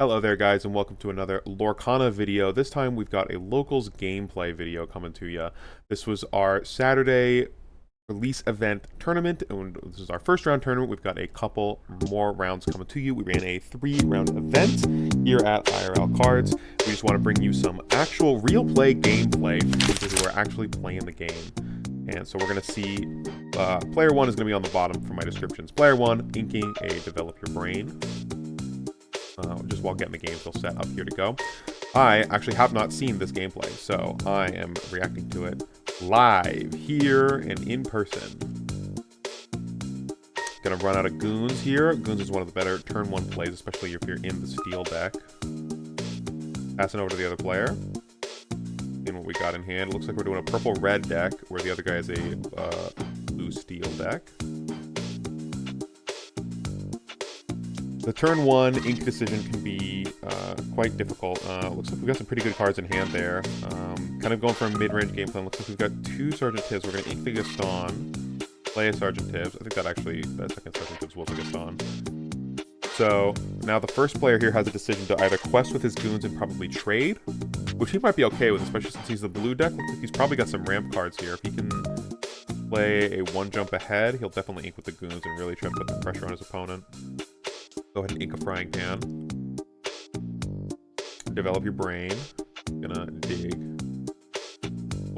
Hello there guys and welcome to another Lorcana video. This time we've got a locals gameplay video coming to you. This was our Saturday release event tournament, and this is our first round tournament. We've got a couple more rounds coming to you. We ran a 3-round event here at IRL Cards. We just want to bring you some actual real play gameplay from people who are actually playing the game. And so we're going to see player 1 is going to be on the bottom for my descriptions. Player 1, inking a Develop Your Brain. Just while getting the game feel set up here to go. I actually have not seen this gameplay, so I am reacting to it live here and in person. Gonna run out of Goons here. Goons is one of the better turn 1 plays, especially if you're in the steel deck. Passing over to the other player. Seeing what we got in hand. It looks like we're doing a purple-red deck, where the other guy is a blue steel deck. The turn 1 ink decision can be quite difficult. Looks like we've got some pretty good cards in hand there. Kind of going for a mid-range game plan. Looks like we've got 2 Sergeant Tibbs. We're going to ink the Gaston, play a Sergeant Tibbs. I think that second Sergeant Tibbs was a Gaston. So now the first player here has a decision to either quest with his goons and probably trade, which he might be okay with, especially since he's the blue deck. Looks like he's probably got some ramp cards here. If he can play a 1 jump ahead, he'll definitely ink with the goons and really try to put the pressure on his opponent. Go ahead and ink a frying pan. Develop your brain. Gonna dig.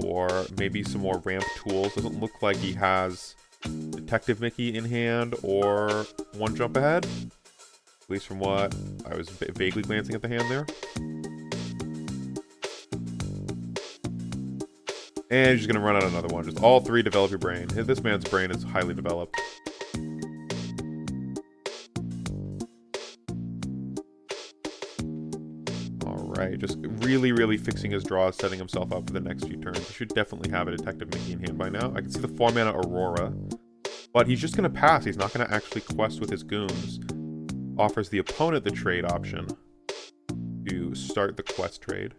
Or maybe some more ramp tools. Doesn't look like he has Detective Mickey in hand or 1 jump ahead. At least from what I was vaguely glancing at the hand there. And he's just gonna run out another one. Just all 3 develop your brain. This man's brain is highly developed. Right, just really fixing his draws, setting himself up for the next few turns. He should definitely have a Detective Mickey in hand by now. I can see the 4-mana Aurora, but he's just going to pass. He's not going to actually quest with his goons. Offers the opponent the trade option to start the quest trade.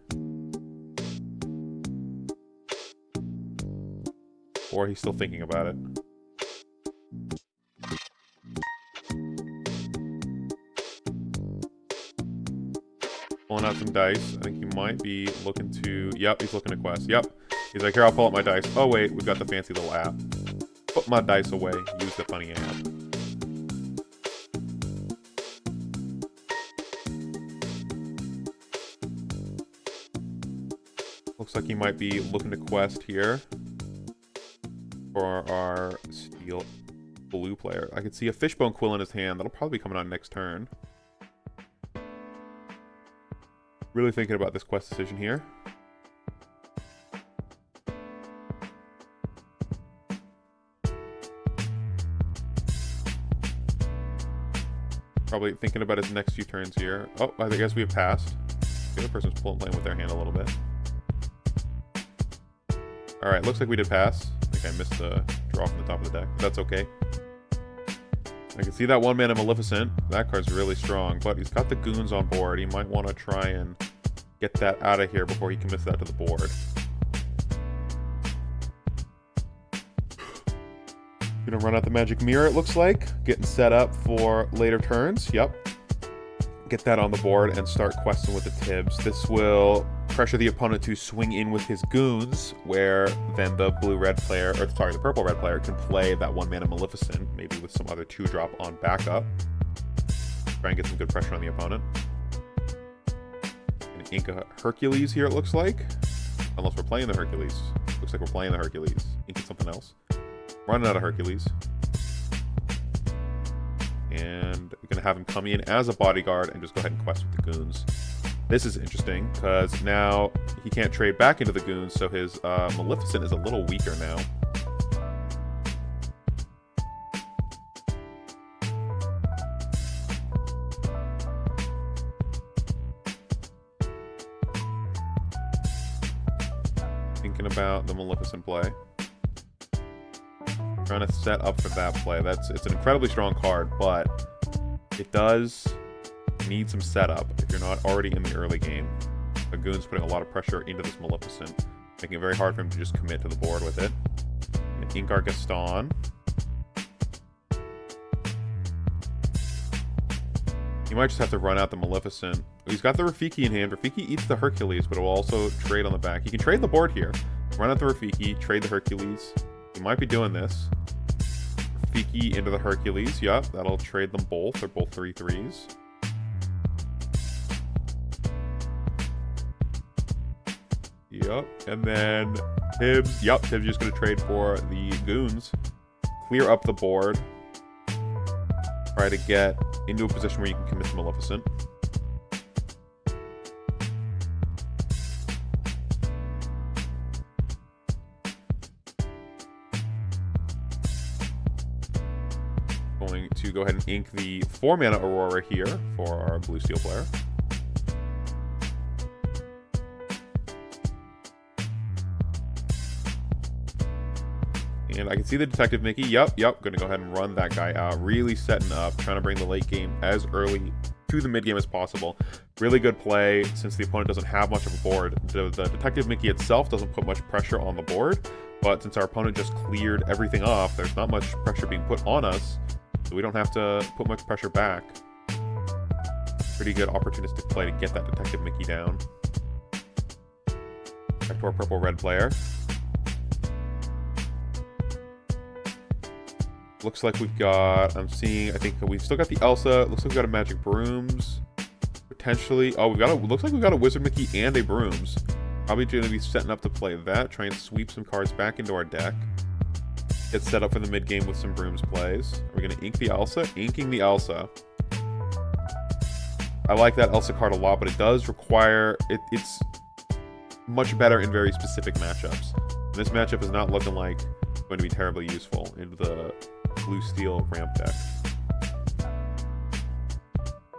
Or he's still thinking about it. Pulling out some dice. I think he might be looking to... Yep, he's looking to quest. Yep. He's like, here, I'll pull up my dice. Oh, wait, we've got the fancy little app. Put my dice away. Use the funny app. Looks like he might be looking to quest here for our steel blue player. I can see a Fishbone Quill in his hand. That'll probably be coming on next turn. Really thinking about this quest decision here. Probably thinking about his next few turns here. Oh, I guess we have passed. The other person's playing with their hand a little bit. Alright, looks like we did pass. I think I missed the draw from the top of the deck, but that's okay. I can see that 1-mana Maleficent. That card's really strong, but he's got the goons on board. He might want to try and get that out of here before he commits that to the board. Gonna run out the Magic Mirror, it looks like. Getting set up for later turns. Yep. Get that on the board and start questing with the Tibbs. This will pressure the opponent to swing in with his goons, where then the blue-red player, or sorry, the purple-red player can play that 1-mana Maleficent, maybe with some other 2-drop on backup. Try and get some good pressure on the opponent. Gonna ink a Hercules here, it looks like. Unless we're playing the Hercules. Looks like we're playing the Hercules. Inking something else. Running out of Hercules. And we're going to have him come in as a bodyguard and just go ahead and quest with the goons. This is interesting, because now he can't trade back into the goons, so his Maleficent is a little weaker now. Thinking about the Maleficent play. Trying to set up for that play. It's an incredibly strong card, but it does need some setup if you're not already in the early game. The goon's putting a lot of pressure into this Maleficent, making it very hard for him to just commit to the board with it. And ink our Gaston. He You might just have to run out the Maleficent. He's got the Rafiki in hand. Rafiki eats the Hercules, but it will also trade on the back. He can trade the board here. Run out the Rafiki, trade the Hercules. He might be doing this. Rafiki into the Hercules. Yup, that'll trade them both. They're both 3/3s. Yup, and then Tibbs. Yup, Tibbs just going to trade for the Goons. Clear up the board. Try to get into a position where you can commit to Maleficent. Going to go ahead and ink the 4-mana Aurora here for our blue steel player. And I can see the Detective Mickey. Yep. Gonna go ahead and run that guy out. Really setting up, trying to bring the late game as early to the mid game as possible. Really good play since the opponent doesn't have much of a board. The Detective Mickey itself doesn't put much pressure on the board, but since our opponent just cleared everything off, there's not much pressure being put on us, so we don't have to put much pressure back. Pretty good opportunistic play to get that Detective Mickey down. Back to our purple-red player. Looks like we've got, I think we've still got the Elsa. Looks like we've got a Magic Brooms. Potentially, oh, looks like we've got a Wizard Mickey and a Brooms. Probably going to be setting up to play that. Try and sweep some cards back into our deck. Get set up for the mid game with some Brooms plays. We're going to ink the Elsa. Inking the Elsa. I like that Elsa card a lot, but it does require, it's much better in very specific matchups. And this matchup is not looking like going to be terribly useful into the blue steel ramp deck.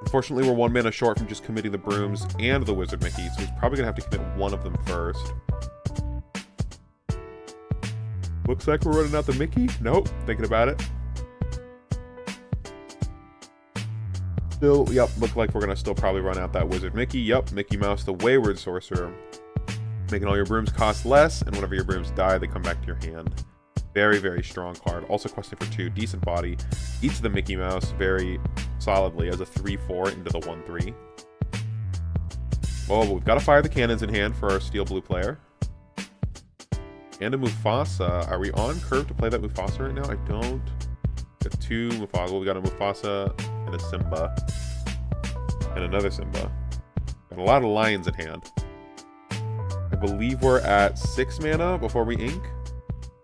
Unfortunately, we're 1 mana short from just committing the Brooms and the Wizard Mickey, so he's probably gonna have to commit one of them first. Looks like we're running out the Mickey. Nope, thinking about it. Still, yep, look like we're gonna still probably run out that Wizard Mickey. Yep, Mickey Mouse, the Wayward Sorcerer. Making all your Brooms cost less, and whenever your Brooms die, they come back to your hand. Very, very strong card. Also questing for 2. Decent body. Eats the Mickey Mouse very solidly as a 3/4 into the 1/3. Oh, but we've got to fire the cannons in hand for our steel blue player. And a Mufasa. Are we on curve to play that Mufasa right now? I don't. Got 2 Mufasa. Well, we got a Mufasa and a Simba. And another Simba. Got a lot of lions in hand. I believe we're at 6 mana before we ink.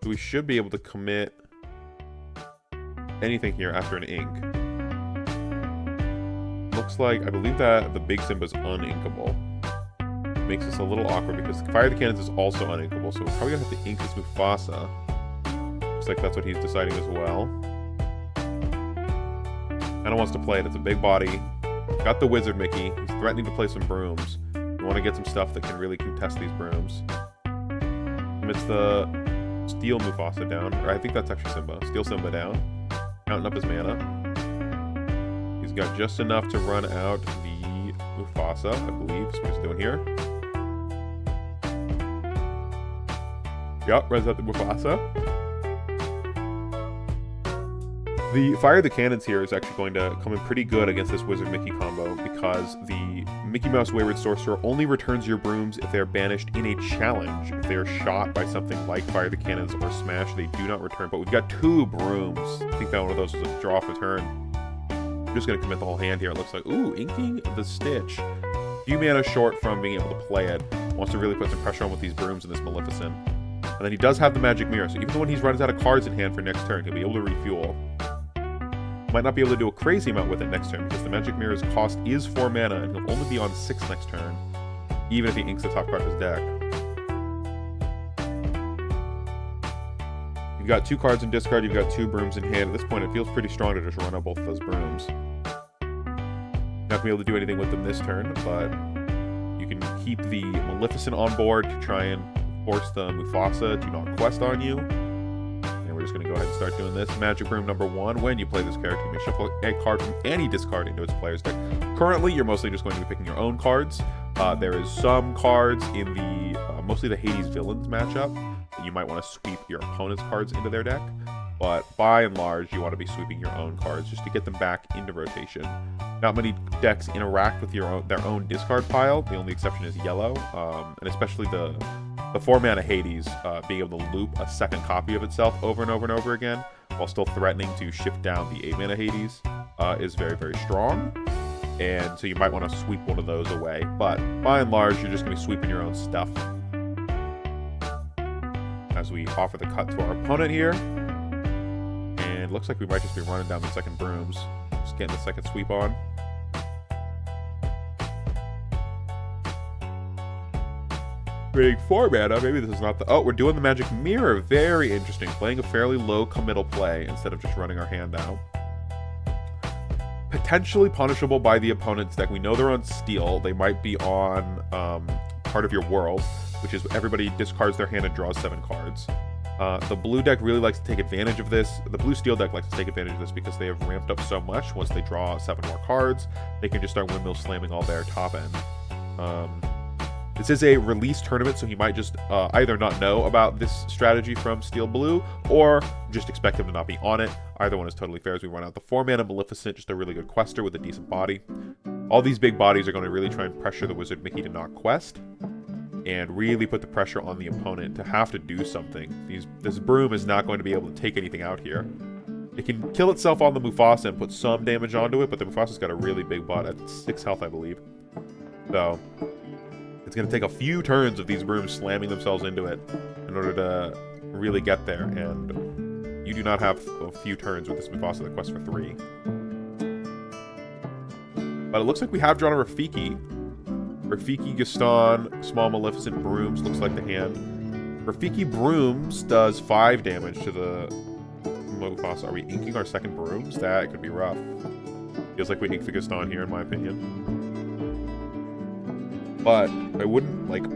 So we should be able to commit anything here after an ink. Looks like, I believe that the big Simba's uninkable. Makes this a little awkward because Fire the Cannons is also uninkable, so we're probably gonna have to ink this Mufasa. Looks like that's what he's deciding as well. Kinda wants to play it. It's a big body. Got the Wizard Mickey. He's threatening to play some Brooms. We want to get some stuff that can really contest these Brooms. Commits the Steel Mufasa down, or I think that's actually Simba. Steel Simba down. Counting up his mana. He's got just enough to run out the Mufasa, I believe is what he's doing here. Yup, runs out the Mufasa. The Fire the Cannons here is actually going to come in pretty good against this Wizard Mickey combo because the Mickey Mouse Wayward Sorcerer only returns your Brooms if they are banished in a challenge. If they are shot by something like Fire the Cannons or Smash, they do not return. But we've got 2 Brooms. I think that one of those was a draw for turn. I'm just going to commit the whole hand here. It looks like, ooh, inking the Stitch. Few mana short from being able to play it. Wants to really put some pressure on with these Brooms and this Maleficent. And then he does have the Magic Mirror, so even when he runs out of cards in hand for next turn, he'll be able to refuel. Might not be able to do a crazy amount with it next turn because the Magic Mirror's cost is 4 mana and he'll only be on 6 next turn, even if he inks the top card of his deck. You've got 2 cards in discard, you've got 2 Brooms in hand. At this point, it feels pretty strong to just run out both of those Brooms. Not gonna be able to do anything with them this turn, but you can keep the Maleficent on board to try and force the Mufasa to not quest on you. We're just going to go ahead and start doing this. Magic Broom number 1. When you play this character, you may shuffle a card from any discard into its player's deck. Currently, you're mostly just going to be picking your own cards. There is some cards in the mostly the Hades Villains matchup that you might want to sweep your opponent's cards into their deck. but by and large, you want to be sweeping your own cards just to get them back into rotation. Not many decks interact with their own discard pile. The only exception is yellow, and especially the 4-mana Hades, being able to loop a second copy of itself over and over and over again, while still threatening to shift down the 8-mana Hades, is very, very strong. And so you might want to sweep one of those away. But by and large, you're just going to be sweeping your own stuff. As we offer the cut to our opponent here. And it looks like we might just be running down the second brooms. Just getting the second sweep on. Creating 4 mana. Maybe this is not the... Oh, we're doing the Magic Mirror. Very interesting. Playing a fairly low committal play instead of just running our hand out. Potentially punishable by the opponent's deck. We know they're on Steel. They might be on Part of Your World, which is everybody discards their hand and draws 7 cards. The blue deck really likes to take advantage of this. The blue Steel deck likes to take advantage of this because they have ramped up so much. Once they draw 7 more cards, they can just start windmill slamming all their top end. This is a release tournament, so he might just either not know about this strategy from Steel Blue, or just expect him to not be on it. Either one is totally fair as we run out the 4-mana Maleficent, just a really good quester with a decent body. All these big bodies are going to really try and pressure the Wizard Mickey to not quest, and really put the pressure on the opponent to have to do something. This broom is not going to be able to take anything out here. It can kill itself on the Mufasa and put some damage onto it, but the Mufasa's got a really big butt at 6 health, I believe. So it's going to take a few turns of these brooms slamming themselves into it in order to really get there, and you do not have a few turns with this Mufasa that quests for 3. But it looks like we have drawn a Rafiki. Rafiki, Gaston, Small Maleficent, Brooms, looks like the hand. Rafiki Brooms does 5 damage to the Mufasa. Are we inking our second Brooms? That could be rough. Feels like we inked the Gaston here, in my opinion. But I wouldn't, like...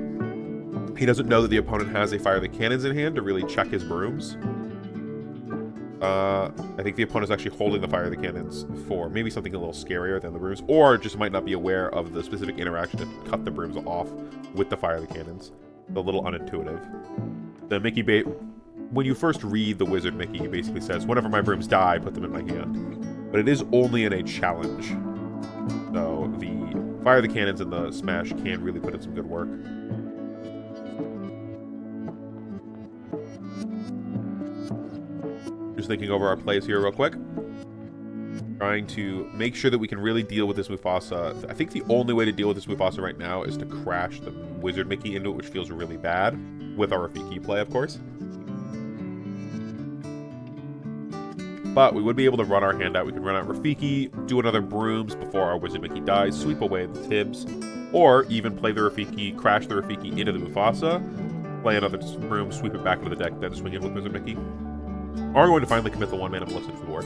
He doesn't know that the opponent has a Fire the Cannons in hand to really check his Brooms. I think the opponent's actually holding the Fire the Cannons for maybe something a little scarier than the Brooms, or just might not be aware of the specific interaction to cut the Brooms off with the Fire the Cannons. A little unintuitive. The Mickey when you first read the Wizard Mickey, he basically says, whenever my Brooms die, put them in my hand. But it is only in a challenge. So the Fire the Cannons and the Smash can really put in some good work. Just thinking over our plays here real quick. Trying to make sure that we can really deal with this Mufasa. I think the only way to deal with this Mufasa right now is to crash the Wizard Mickey into it, which feels really bad. With our Rafiki play, of course. But we would be able to run our hand out. We can run out Rafiki, do another Brooms before our Wizard Mickey dies, sweep away the Tibbs, or even play the Rafiki, crash the Rafiki into the Mufasa, play another Broom, sweep it back into the deck, then swing in with Wizard Mickey. Are going to finally commit the 1-mana Maleficent to the board.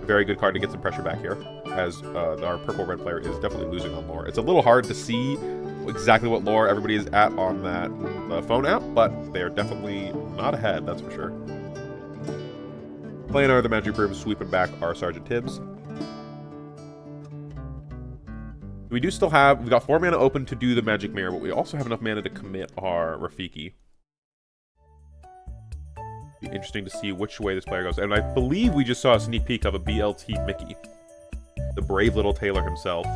A very good card to get some pressure back here, as our purple-red player is definitely losing on lore. It's a little hard to see exactly what lore everybody is at on that phone app, but they are definitely not ahead, that's for sure. Playing our other Magic Broom, sweeping back our Sergeant Tibbs. We do still have... We've got 4 mana open to do the Magic Mirror, but we also have enough mana to commit our Rafiki. Be interesting to see which way this player goes. And I believe we just saw a sneak peek of a BLT Mickey. The brave little tailor himself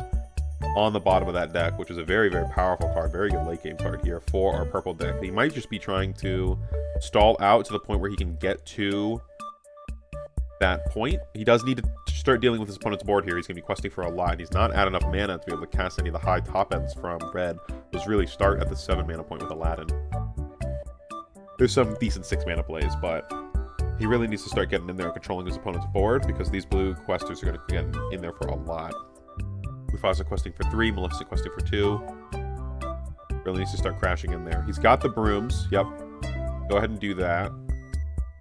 on the bottom of that deck, which is a very, very powerful card. Very good late game card here for our purple deck. He might just be trying to stall out to the point where he can get to that point. He does need to start dealing with his opponent's board here. He's going to be questing for a lot. He's not at enough mana to be able to cast any of the high top ends from red. Those really start at the 7 mana point with Aladdin. There's some decent 6 mana plays, but he really needs to start getting in there and controlling his opponent's board, because these blue questers are going to get in there for a lot. Mufasa questing for 3, Maleficent questing for 2. Really needs to start crashing in there. He's got the Brooms. Yep. Go ahead and do that.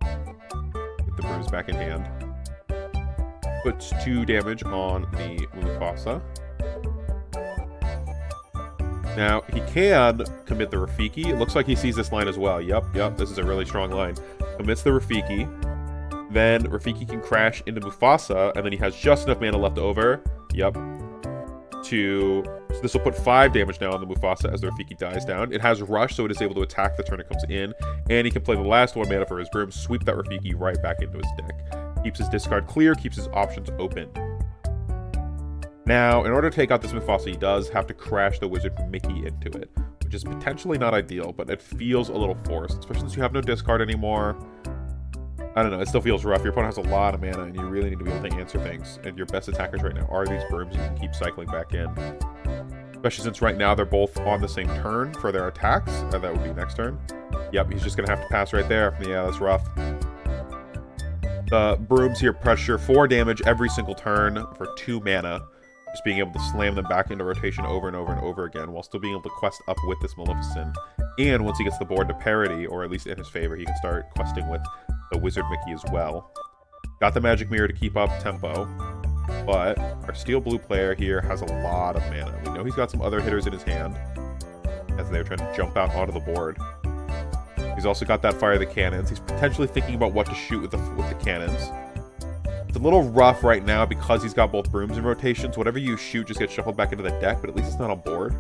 Get the Brooms back in hand. Puts 2 damage on the Mufasa. Now, he can commit the Rafiki. It looks like he sees this line as well. Yep, this is a really strong line. Commits the Rafiki. Then Rafiki can crash into Mufasa, and then he has just enough mana left over. Yep. So This will put 5 damage now on the Mufasa as the Rafiki dies down. It has Rush, so it is able to attack the turn it comes in. And he can play the last 1 mana for his Broom, sweep that Rafiki right back into his deck. Keeps his discard clear, keeps his options open. Now, in order to take out this Mufasa, he does have to crash the Wizard Mickey into it, which is potentially not ideal, but it feels a little forced, especially since you have no discard anymore. I don't know, it still feels rough. Your opponent has a lot of mana, and you really need to be able to answer things. And your best attackers right now are these Brooms you can keep cycling back in. Especially since right now they're both on the same turn for their attacks. That would be next turn. Yep, he's just going to have to pass right there. Yeah, that's rough. The Brooms here pressure 4 damage every single turn for 2 mana. Just being able to slam them back into rotation over and over and over again while still being able to quest up with this Maleficent. And once he gets the board to parity, or at least in his favor, he can start questing with the Wizard Mickey as well. Got the Magic Mirror to keep up tempo, but our Steel Blue player here has a lot of mana. We know he's got some other hitters in his hand as they're trying to jump out onto the board. He's also got that Fire the Cannons. He's potentially thinking about what to shoot with the cannons. It's a little rough right now because he's got both Brooms in rotation, so whatever you shoot just gets shuffled back into the deck, but at least it's not on board.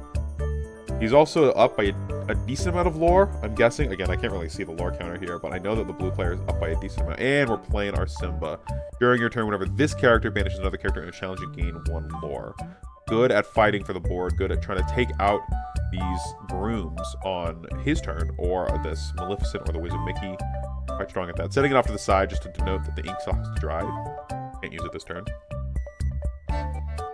He's also up by a decent amount of lore, I'm guessing. Again, I can't really see the lore counter here, but I know that the blue player is up by a decent amount. And we're playing our Simba. During your turn, whenever this character banishes another character in a challenge, you gain 1 lore. Good at fighting for the board, good at trying to take out these Brooms on his turn, or this Maleficent or the Wizard Mickey. Quite strong at that. Setting it off to the side just to denote that the ink still has to dry. Can't use it this turn.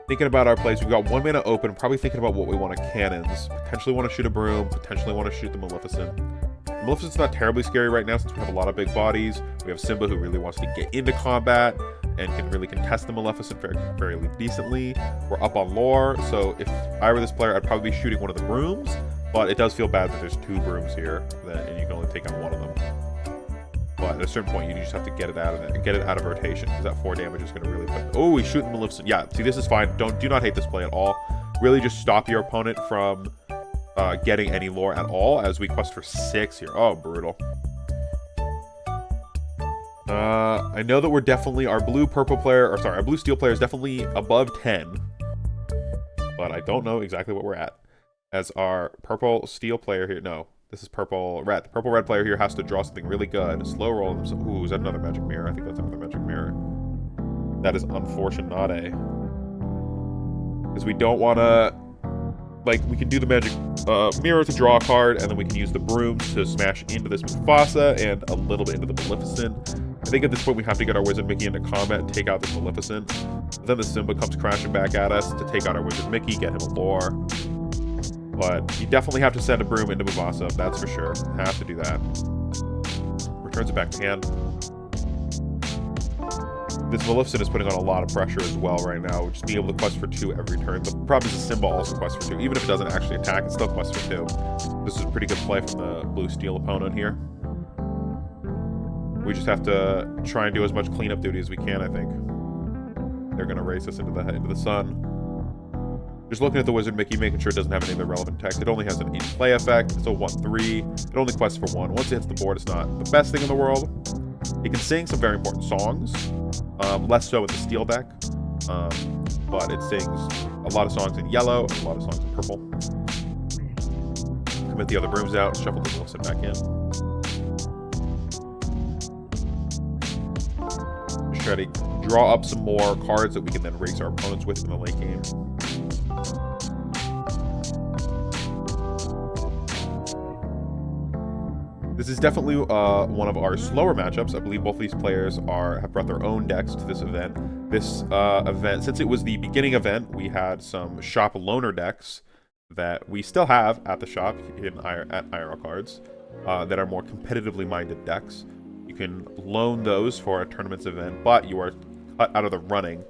Thinking about our plays, we've got 1 mana open, probably thinking about what we want to cannons. Potentially want to shoot a Broom, potentially want to shoot the Maleficent. The Maleficent's not terribly scary right now since we have a lot of big bodies. We have Simba who really wants to get into combat and can really contest the Maleficent very decently. We're up on lore, so if I were this player, I'd probably be shooting one of the Brooms, but it does feel bad that there's 2 Brooms here, and you can only take on 1 of them. But at a certain point, you just have to get it out of rotation, because that 4 damage is going to really put... Oh, he's shooting Maleficent. Yeah, see, this is fine. Do not hate this play at all. Really just stop your opponent from getting any lore at all, as we quest for 6 here. Oh, brutal. I know that we're definitely... Our blue-purple player... Or sorry, our blue-steel player is definitely above 10. But I don't know exactly what we're at. As our purple-steel player here... No. This is purple-red. The purple-red player here has to draw something really good. Slow roll. Ooh, is that another Magic Mirror? I think that's another Magic Mirror. That is unfortunate. Because we don't want to... Like, we can do the Magic Mirror to draw a card, and then we can use the Brooms to smash into this Mufasa and a little bit into the Maleficent. I think at this point we have to get our Wizard Mickey into combat and take out this Maleficent. But then the Simba comes crashing back at us to take out our Wizard Mickey, get him a lore. But you definitely have to send a Broom into Mufasa, that's for sure. Have to do that. Returns it back to hand. This Maleficent is putting on a lot of pressure as well right now, just being able to quest for 2 every turn. The problem is the Simba also quests for 2. Even if it doesn't actually attack, it still quests for 2. This is a pretty good play from the blue-steel opponent here. We just have to try and do as much cleanup duty as we can, I think. They're going to race us into the sun. Just looking at the Wizard Mickey, making sure it doesn't have any of the relevant text. It only has an in-play effect. It's a 1/3. It only quests for 1. Once it hits the board, it's not the best thing in the world. It can sing some very important songs. Less so in the steel deck. But it sings a lot of songs in yellow and a lot of songs in purple. Commit the other Brooms out. Shuffle the Maleficent back in. Just try to draw up some more cards that we can then race our opponents with in the late game. This is definitely one of our slower matchups. I believe both of these players have brought their own decks to this event. This event, since it was the beginning event, we had some shop loaner decks that we still have at the shop at IRL Cards that are more competitively minded decks. You can loan those for a tournament's event, but you are cut out of the running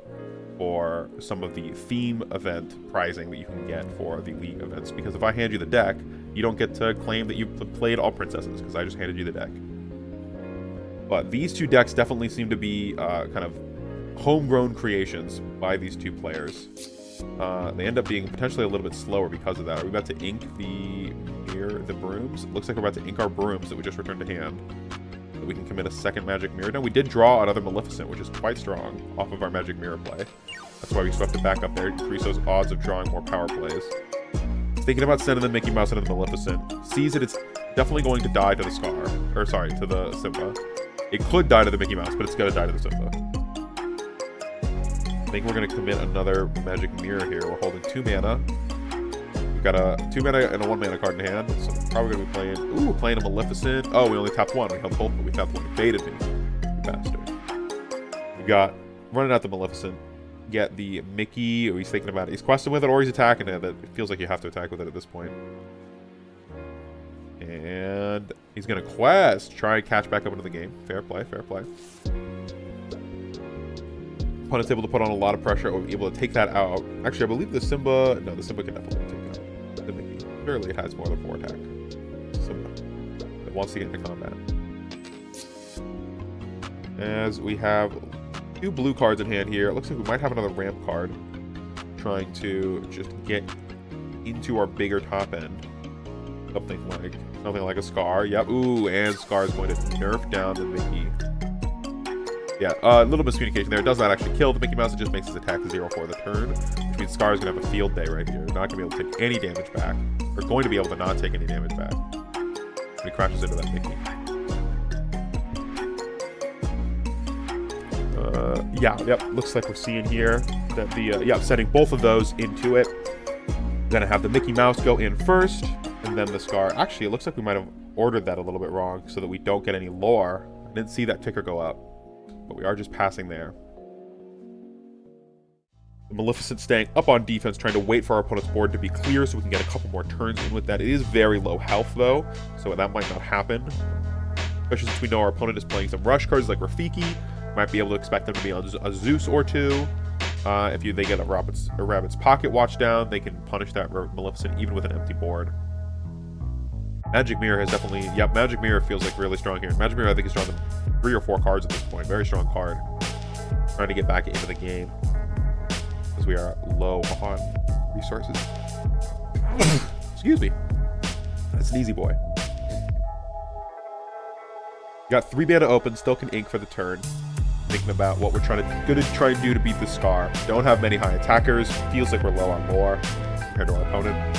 for some of the theme event prizing that you can get for the league events. Because if I hand you the deck, you don't get to claim that you played all princesses, because I just handed you the deck. But these 2 decks definitely seem to be kind of homegrown creations by these 2 players. They end up being potentially a little bit slower because of that. Are we about to ink the Brooms? It looks like we're about to ink our Brooms that we just returned to hand. So we can commit a second Magic Mirror. Now, we did draw another Maleficent, which is quite strong off of our Magic Mirror play. That's why we swept it back up there. Increase those odds of drawing more power plays. Thinking about sending the Mickey Mouse into the Maleficent. Sees that it's definitely going to die to the Scar. Or sorry, to the Simba. It could die to the Mickey Mouse, but it's going to die to the Simba. I think we're going to commit another Magic Mirror here. We're holding 2 mana. We've got a 2 mana and a 1 mana card in hand. So we're probably going to be playing... Ooh, we're playing a Maleficent. Oh, we only tapped 1. We held both, but we tapped 1. He baited me. You bastard. We got... Running out the Maleficent. Get the Mickey. Oh, he's thinking about it. He's questing with it or he's attacking it. It feels like you have to attack with it at this point. And he's going to quest. Try and catch back up into the game. Fair play, fair play. Opponent's able to put on a lot of pressure. Or able to take that out. Actually, I believe the Simba... No, the Simba can definitely take out the Mickey. Surely it has more than 4 attack. Simba. It wants to get into combat. As we have 2 blue cards in hand here. It looks like we might have another ramp card. Trying to just get into our bigger top end. Something like a Scar. Yep. Ooh, and Scar is going to nerf down the Mickey. Yeah, a little miscommunication there. It does not actually kill the Mickey Mouse. It just makes his attack 0 for the turn, which means Scar is going to have a field day right here. Not going to be able to take any damage back. Or going to be able to not take any damage back. When he crashes into that Mickey. Yep. Looks like we're seeing here that the, sending both of those into it. Gonna have the Mickey Mouse go in first, and then the Scar. Actually, it looks like we might have ordered that a little bit wrong so that we don't get any lore. I didn't see that ticker go up, but we are just passing there. The Maleficent staying up on defense, trying to wait for our opponent's board to be clear so we can get a couple more turns in with that. It is very low health, though, so that might not happen. Especially since we know our opponent is playing some rush cards like Rafiki. Might be able to expect them to be on a Zeus or 2. If they get a Rabbit's Pocket Watch down, they can punish that Maleficent even with an empty board. Magic Mirror has definitely... Yep, Magic Mirror feels like really strong here. Magic Mirror, I think, is stronger than 3 or 4 cards at this point. Very strong card. Trying to get back into the game. Because we are low on resources. Excuse me. That's an easy boy. Got 3 mana open, still can ink for the turn. Thinking about what we're gonna try and do to beat the Scar. Don't have many high attackers. Feels like we're low on lore compared to our opponent.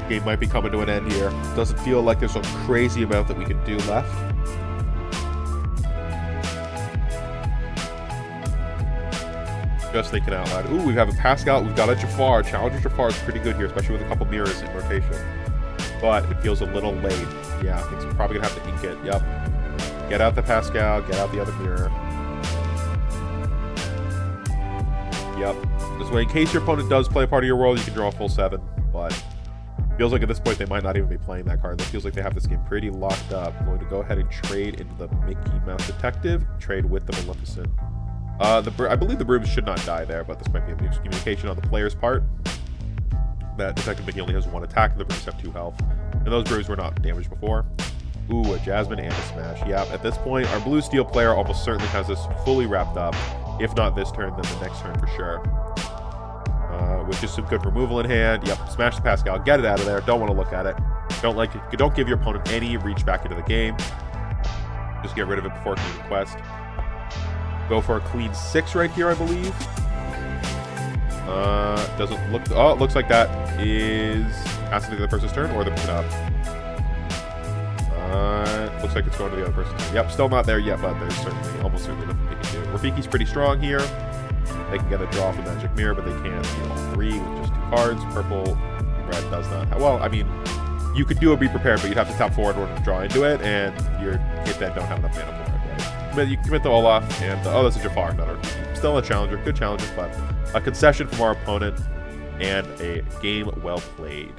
Game might be coming to an end here. Doesn't feel like there's some crazy amount that we can do left. Just thinking out loud. Ooh, we have a Pascal. We've got a Jafar. Challenger Jafar is pretty good here, especially with a couple mirrors in rotation. But it feels a little late. Yeah, I think we're probably going to have to ink it. Yep. Get out the Pascal. Get out the other mirror. Yep. This way, in case your opponent does play a part of your world, you can draw a full 7. But feels like at this point they might not even be playing that card. It feels like they have this game pretty locked up. I'm going to go ahead and trade into the Mickey Mouse Detective. Trade with the Maleficent. I believe the brooms should not die there, but this might be a miscommunication on the player's part. That Detective Mickey only has 1 attack, and the brooms have 2 health. And those brooms were not damaged before. Ooh, a Jasmine and a Smash. Yeah, at this point, our blue steel player almost certainly has this fully wrapped up. If not this turn, then the next turn for sure. With just some good removal in hand. Yep, smash the Pascal, get it out of there. Don't want to look at it. Don't give your opponent any reach back into the game. Just get rid of it before it can quest. Go for a clean 6 right here, I believe. Doesn't look... Oh, it looks like that is passing to the person's turn, or they're picking up. Looks like it's going to the other person's turn. Yep, still not there yet, but there's almost certainly nothing they can do. Rafiki's pretty strong here. They can get a draw from Magic Mirror, but they can't deal 3 with just 2 cards. Purple, red does not have... Well, I mean, you could do a Be Prepared, but you'd have to tap forward in order to draw into it, and your hit then don't have enough mana for it. You commit the Olaf, and oh, that's a Jafar, not a still a challenger, good challenger, but a concession from our opponent, and a game well played.